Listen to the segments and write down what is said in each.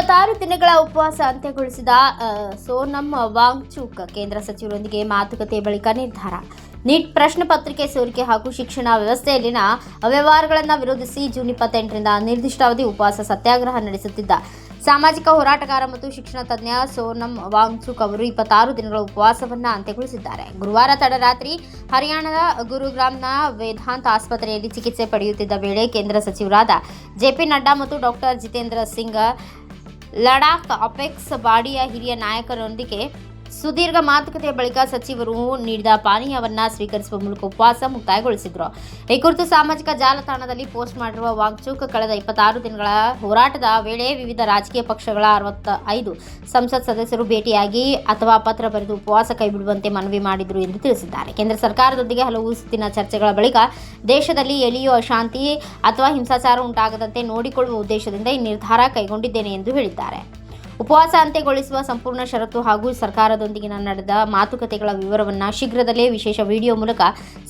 26 ದಿನಗಳ ಉಪವಾಸ ಅಂತ್ಯಗೊಳಿಸಿದ ಸೋನಂ ವಾಂಗ್ಚುಕ್ ಕೇಂದ್ರ ಸಚಿವರೊಂದಿಗೆ ಮಾತುಕತೆ ಬಳಿಕ ನಿರ್ಧಾರ. ನೀಟ್ ಪ್ರಶ್ನೆ ಪತ್ರಿಕೆ ಸೋರಿಕೆ ಹಾಗೂ ಶಿಕ್ಷಣ ವ್ಯವಸ್ಥೆಯಲ್ಲಿನ ಅವ್ಯವಹಾರಗಳನ್ನು ವಿರೋಧಿಸಿ ಜೂನ್ 28ರಿಂದ ಅನಿರ್ದಿಷ್ಟಾವಧಿ ಉಪವಾಸ ಸತ್ಯಾಗ್ರಹ ನಡೆಸುತ್ತಿದ್ದ ಸಾಮಾಜಿಕ ಹೋರಾಟಗಾರ ಮತ್ತು ಶಿಕ್ಷಣ ತಜ್ಞ ಸೋನಂ ವಾಂಗ್ಚುಕ್ ಅವರು 26 ದಿನಗಳ ಉಪವಾಸವನ್ನು ಅಂತ್ಯಗೊಳಿಸಿದ್ದಾರೆ. ಗುರುವಾರ ತಡರಾತ್ರಿ ಹರಿಯಾಣದ ಗುರುಗ್ರಾಮ್ನ ವೇದಾಂತ ಆಸ್ಪತ್ರೆಯಲ್ಲಿ ಚಿಕಿತ್ಸೆ ಪಡೆಯುತ್ತಿದ್ದ ವೇಳೆ ಕೇಂದ್ರ ಸಚಿವರಾದ ಜೆ.ಪಿ. ನಡ್ಡಾ ಮತ್ತು ಡಾಕ್ಟರ್ ಜಿತೇಂದ್ರ ಸಿಂಗ್ ಲಡಾಖ್ ಅಪೆಕ್ಸ್ ಬಾಡಿಯ ಹಿರಿಯ ನಾಯಕರೊಂದಿಗೆ ಸುದೀರ್ಘ ಮಾತುಕತೆಯ ಬಳಿಕ ಸಚಿವರು ನೀಡಿದ ಪಾನೀಯವನ್ನು ಸ್ವೀಕರಿಸುವ ಮೂಲಕ ಉಪವಾಸ ಮುಕ್ತಾಯಗೊಳಿಸಿದರು. ಈ ಕುರಿತು ಸಾಮಾಜಿಕ ಜಾಲತಾಣದಲ್ಲಿ ಪೋಸ್ಟ್ ಮಾಡಿರುವ ವಾಂಗ್ಚುಕ್, ಕಳೆದ 26 ದಿನಗಳ ಹೋರಾಟದ ವೇಳೆ ವಿವಿಧ ರಾಜಕೀಯ ಪಕ್ಷಗಳ 65 ಸಂಸತ್ ಸದಸ್ಯರು ಭೇಟಿಯಾಗಿ ಅಥವಾ ಪತ್ರ ಬರೆದು ಉಪವಾಸ ಕೈಬಿಡುವಂತೆ ಮನವಿ ಮಾಡಿದರು ಎಂದು ತಿಳಿಸಿದ್ದಾರೆ. ಕೇಂದ್ರ ಸರ್ಕಾರದೊಂದಿಗೆ ಹಲವು ಸುತ್ತಿನ ಚರ್ಚೆಗಳ ಬಳಿಕ ದೇಶದಲ್ಲಿ ಎಲ್ಲಿಯೂ ಅಶಾಂತಿ ಅಥವಾ ಹಿಂಸಾಚಾರ ಉಂಟಾಗದಂತೆ ನೋಡಿಕೊಳ್ಳುವ ಉದ್ದೇಶದಿಂದ ಈ ನಿರ್ಧಾರ ಕೈಗೊಂಡಿದ್ದೇನೆ ಎಂದು ಹೇಳಿದ್ದಾರೆ. ಉಪವಾಸ ಅಂತ್ಯಗೊಳಿಸುವ ಸಂಪೂರ್ಣ ಷರತ್ತು ಹಾಗೂ ಸರ್ಕಾರದೊಂದಿಗಿನ ನಡೆದ ಮಾತುಕತೆಗಳ ವಿವರವನ್ನು ಶೀಘ್ರದಲ್ಲೇ ವಿಶೇಷ ವಿಡಿಯೋ ಮೂಲಕ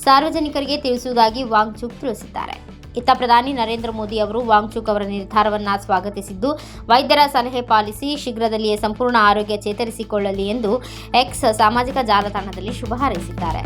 ಸಾರ್ವಜನಿಕರಿಗೆ ತಿಳಿಸುವುದಾಗಿ ವಾಂಗ್ಚುಕ್ ತಿಳಿಸಿದ್ದಾರೆ. ಇತ್ತ ಪ್ರಧಾನಿ ನರೇಂದ್ರ ಮೋದಿ ಅವರು ವಾಂಗ್ಚುಕ್ ಅವರ ನಿರ್ಧಾರವನ್ನು ಸ್ವಾಗತಿಸಿದ್ದು, ವೈದ್ಯರ ಸಲಹೆ ಪಾಲಿಸಿ ಶೀಘ್ರದಲ್ಲಿಯೇ ಸಂಪೂರ್ಣ ಆರೋಗ್ಯ ಚೇತರಿಸಿಕೊಳ್ಳಲಿ ಎಂದು ಎಕ್ಸ್ ಸಾಮಾಜಿಕ ಜಾಲತಾಣದಲ್ಲಿ ಶುಭ ಹಾರೈಸಿದ್ದಾರೆ.